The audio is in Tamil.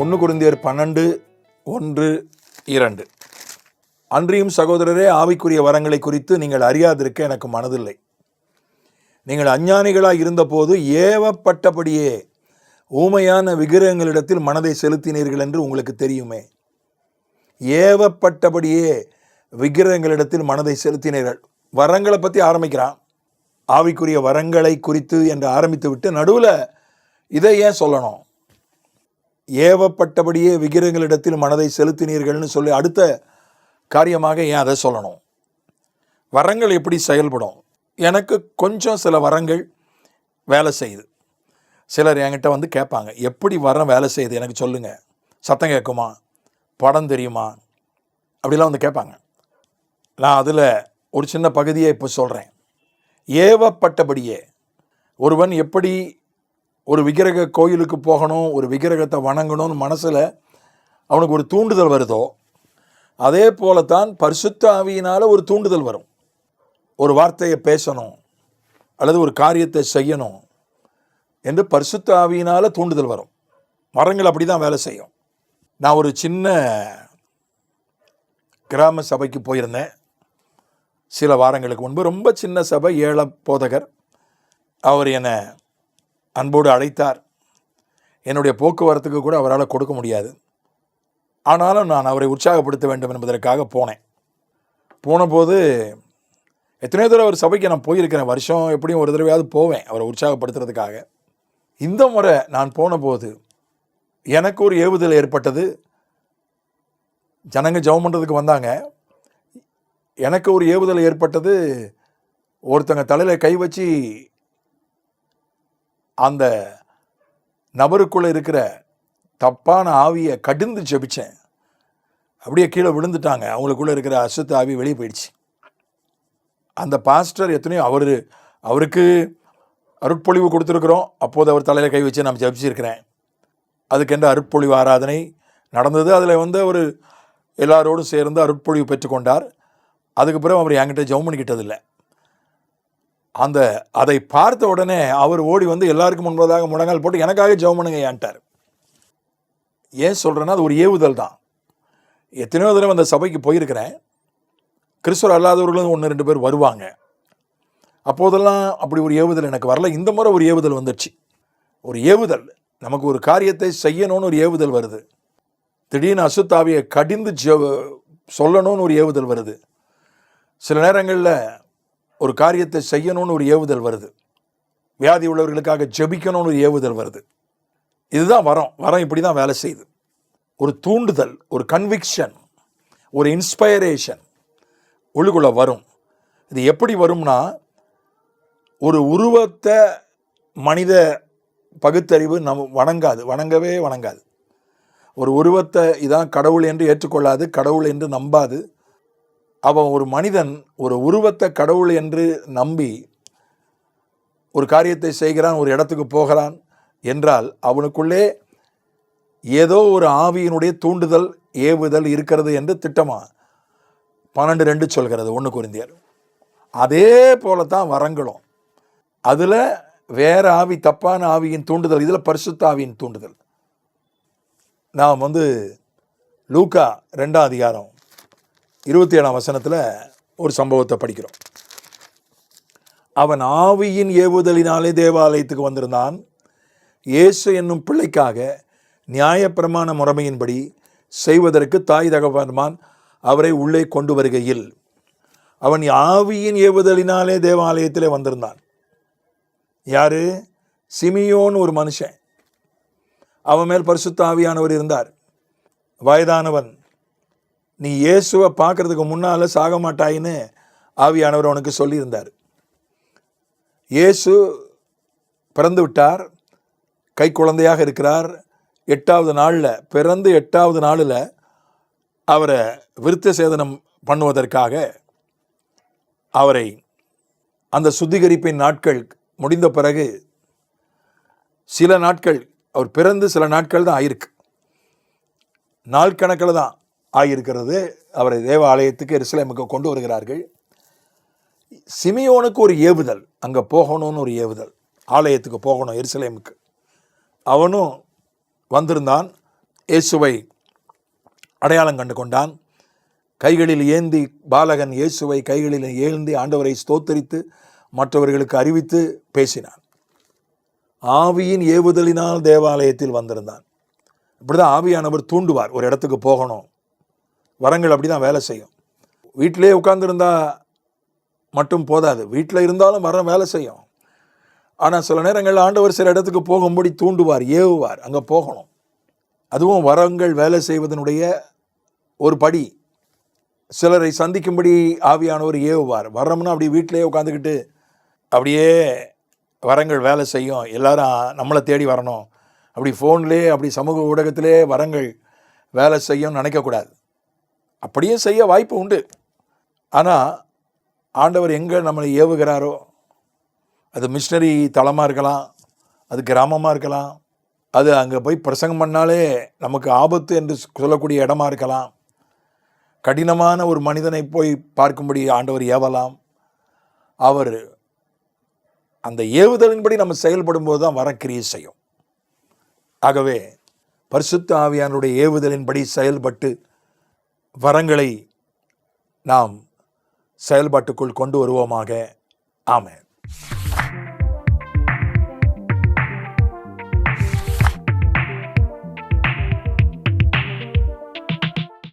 1 கொரிந்தியர் 12:1-2. அன்றியும் சகோதரரே, ஆவிக்குரிய வரங்களை குறித்து நீங்கள் அறியாதிருக்க எனக்கு மனதில்லை. நீங்கள் அஞ்ஞானிகளாய் இருந்தபோது ஏவப்பட்டபடியே ஊமையான விக்கிரகங்களிடத்தில் மனதை செலுத்தினீர்கள் என்று உங்களுக்கு தெரியுமே. ஏவப்பட்டபடியே விக்கிரகங்களிடத்தில் மனதை செலுத்தினீர்கள். வரங்களை பற்றி ஆரம்பிக்கிறான். ஆவிக்குரிய வரங்களை குறித்து என்று ஆரம்பித்து விட்டு நடுவில் இதை ஏன் சொல்லணும்? ஏவப்பட்டபடியே விக்கிரகங்களிடத்தில் மனதை செலுத்தினீர்கள்னு சொல்லி அடுத்த காரியமாக ஏன் அதை சொல்லணும்? வரங்கள் எப்படி செயல்படும்? எனக்கு கொஞ்சம் சில வரங்கள் வேலை செய்யுது. சிலர் என்கிட்ட வந்து கேட்பாங்க, எப்படி வரம் வேலை செய்யுது எனக்கு சொல்லுங்கள், சத்தம் கேட்குமா, படம் தெரியுமா, அப்படிலாம் வந்து கேட்பாங்க. நான் அதில் ஒரு சின்ன பகுதியை இப்போ சொல்கிறேன். ஏவப்பட்டபடியே ஒருவன் எப்படி ஒரு விக்கிரக கோயிலுக்கு போகணும், ஒரு விக்கிரகத்தை வணங்கணும்னு மனசில் அவனுக்கு ஒரு தூண்டுதல் வருதோ, அதே போலத்தான் பரிசுத்த ஆவியினால் ஒரு தூண்டுதல் வரும். ஒரு வார்த்தையை பேசணும் அல்லது ஒரு காரியத்தை செய்யணும் என்று பரிசுத்த ஆவியினால் தூண்டுதல் வரும். வரங்கள் அப்படி தான் வேலை செய்யும். நான் ஒரு சின்ன கிராம சபைக்கு போயிருந்தேன் சில வாரங்களுக்கு முன்பு. ரொம்ப சின்ன சபை, ஏழ போதகர். அவர் என்னை அன்போடு அழைத்தார். என்னுடைய போக்குவரத்துக்கு கூட அவரால் கொடுக்க முடியாது. ஆனாலும் நான் அவரை உற்சாகப்படுத்த வேண்டும் என்பதற்காக போனேன். போனபோது எத்தனையோ தடவை ஒரு சபைக்கு நான் போயிருக்கிறேன். வருஷம் எப்படியும் ஒரு தடவையாவது போவேன் அவரை உற்சாகப்படுத்துறதுக்காக. இந்த முறை நான் போனபோது எனக்கு ஒரு ஏவுதல் ஏற்பட்டது. ஜனங்க ஜெபம் பண்ணுறதுக்கு வந்தாங்க. எனக்கு ஒரு ஏவுதல் ஏற்பட்டது. ஒருத்தங்க தலையில் கை வச்சு அந்த நபருக்குள்ளே இருக்கிற தப்பான ஆவியை கடிந்து ஜெபிச்சேன். அப்படியே கீழே விழுந்துட்டாங்க. அவங்களுக்குள்ளே இருக்கிற அசுத்த ஆவி வெளியே போயிடுச்சு. அந்த பாஸ்டர் எத்தனையோ அவருக்கு அருட்பொழிவு கொடுத்துருக்குறோம். அப்போது அவர் தலையில் கை வச்சு நான் ஜெபிச்சிருக்கிறேன். அதுக்கென்று அருட்பொழிவு ஆராதனை நடந்தது. அதில் வந்து அவர் எல்லாரோடும் சேர்ந்து அருட்பொழிவு பெற்றுக்கொண்டார். அதுக்கு பிறகு அவர் என்கிட்ட ஜெபம் பண்ணிக்கிட்டதில்லை. அதை பார்த்த உடனே அவர் ஓடி வந்து எல்லாருக்கும் முன்பதாக முழங்கால் போட்டு எனக்காக ஜெபம் பண்ணுங்க ஏன்ட்டார். ஏன் சொல்கிறேன்னா, அது ஒரு ஏவுதல் தான். எத்தனையோ தடவை அந்த சபைக்கு போயிருக்கிறேன். கிறிஸ்துவர் அல்லாதவர்களும் 1-2 பேர் வருவாங்க. அப்போதெல்லாம் அப்படி ஒரு ஏவுதல் எனக்கு வரல. இந்த முறை ஒரு ஏவுதல் வந்துடுச்சு. ஒரு ஏவுதல், நமக்கு ஒரு காரியத்தை செய்யணும்னு ஒரு ஏவுதல் வருது. திடீர்னு அசுத்தாவியை கடிந்து சொல்லணும்னு ஒரு ஏவுதல் வருது. சில நேரங்களில் ஒரு காரியத்தை செய்யணும்னு ஒரு ஏவுதல் வருது. வியாதி உள்ளவர்களுக்காக ஜெபிக்கணும்னு ஒரு ஏவுதல் வருது. இதுதான் வரம் இப்படி தான் வேலை செய்யுது. ஒரு தூண்டுதல், ஒரு கன்விக்ஷன், ஒரு இன்ஸ்பைரேஷன் உள்ளுக்குள்ள வரும். இது எப்படி வரும்னா, ஒரு உருவத்தை மனித பகுத்தறிவு வணங்கவே வணங்காது. ஒரு உருவத்தை இதான் கடவுள் என்று ஏற்றுக்கொள்ளாது, கடவுள் என்று நம்பாது. அவன் ஒரு மனிதன் ஒரு உருவத்தை கடவுள் என்று நம்பி ஒரு காரியத்தை செய்கிறான், ஒரு இடத்துக்கு போகிறான் என்றால் அவனுக்குள்ளே ஏதோ ஒரு ஆவியினுடைய தூண்டுதல், ஏவுதல் இருக்கிறது என்று திட்டமா 12:2 சொல்கிறது 1 கொரிந்தியர். அதே போலத்தான் வரங்களும். அதில் வேற ஆவி, தப்பான ஆவியின் தூண்டுதல், இதில் பரிசுத்த ஆவியின் தூண்டுதல். நாம் வந்து லூக்கா 2ஆம் அதிகாரம் 27ஆம் வசனத்தில் ஒரு சம்பவத்தை படிக்கிறோம். அவன் ஆவியின் ஏவுதலினாலே தேவாலயத்துக்கு வந்திருந்தான். இயேசு என்னும் பிள்ளைக்காக நியாயப்பிரமாண முறைமையின்படி செய்வதற்கு தாய் தகப்பன்மான் அவரை உள்ளே கொண்டு வருகையில் அவன் ஆவியின் ஏவுதலினாலே தேவாலயத்திலே வந்திருந்தான். யாரு? சிமியோன், ஒரு மனுஷன். அவன் மேல் பரிசுத்த ஆவியானவர் இருந்தார். வயதானவன். நீ இயேசுவை பார்க்கறதுக்கு முன்னால் சாக மாட்டாயின்னு ஆவியானவர் அவனுக்கு சொல்லியிருந்தார். இயேசு பிறந்து விட்டார், கை குழந்தையாக இருக்கிறார். 8வது நாளில் பிறந்து 8வது நாளில் அவரை விருத்த சேதனம் பண்ணுவதற்காக அவரை அந்த சுத்திகரிப்பின் நாட்கள் முடிந்த பிறகு சில நாட்கள், அவர் பிறந்து சில நாட்கள் தான் ஆயிருக்கு, நாள் கணக்கில் தான் ஆகியிருக்கிறது. அவரை தேவாலயத்துக்கு எருசலேமுக்கு கொண்டு வருகிறார்கள். சிமியோனுக்கு ஒரு ஏவுதல், அங்கே போகணும்னு ஒரு ஏவுதல், ஆலயத்துக்கு போகணும் எருசலேமுக்கு. அவனும் வந்திருந்தான். இயேசுவை அடையாளம் கண்டு கொண்டான். கைகளில் ஏந்தி பாலகன் இயேசுவை கைகளில் ஏந்தி ஆண்டவரை ஸ்தோத்தரித்து மற்றவர்களுக்கு அறிவித்து பேசினான். ஆவியின் ஏவுதலினால் தேவாலயத்தில் வந்திருந்தான். இப்படிதான் ஆவியானவர் தூண்டுவார். ஒரு இடத்துக்கு போகணும், வரங்கள் அப்படிதான் வேலை செய்யும். வீட்டிலே உட்கார்ந்துருந்தா மட்டும் போதாது, வீட்டில் இருந்தாலும் வரம் வேலை செய்யும். ஆனால் சில நேரங்களில் ஆண்டவர் சில இடத்துக்கு போகும்படி தூண்டுவார், ஏவுவார், அங்கே போகணும். அதுவும் வரங்கள் வேலை செய்வதனுடைய ஒரு படி. சிலரை சந்திக்கும்படி ஆவியானவர் ஏவுவார். வரம்னா அப்படி வீட்டிலே உட்காந்துக்கிட்டு அப்படியே வரங்கள் வேலை செய்யும், எல்லாரும் நம்மளை தேடி வரணும், அப்படி ஃபோன்லேயே அப்படி சமூக ஊடகத்திலே வரங்கள் வேலை செய்யும் நினைக்கக்கூடாது. அப்படியே செய்ய வாய்ப்பு உண்டு. ஆனால் ஆண்டவர் எங்கே நம்மளை ஏவுகிறாரோ, அது மிஷனரி தளமாக இருக்கலாம், அது கிராமமாக இருக்கலாம், அது அங்கே போய் பிரசங்கம் பண்ணாலே நமக்கு ஆபத்து என்று சொல்லக்கூடிய இடமா இருக்கலாம், கடினமான ஒரு மனிதனை போய் பார்க்கும்படி ஆண்டவர் ஏவலாம். அவர் அந்த ஏவுதலின்படி நம்ம செயல்படும் போது தான் வரக்கிரியை செய்யும். ஆகவே பரிசுத்த ஆவியானுடைய ஏவுதலின்படி செயல்பட்டு வரங்களை நாம் செயல்பாட்டுக்குள் கொண்டு வருவோமாக. ஆமென்.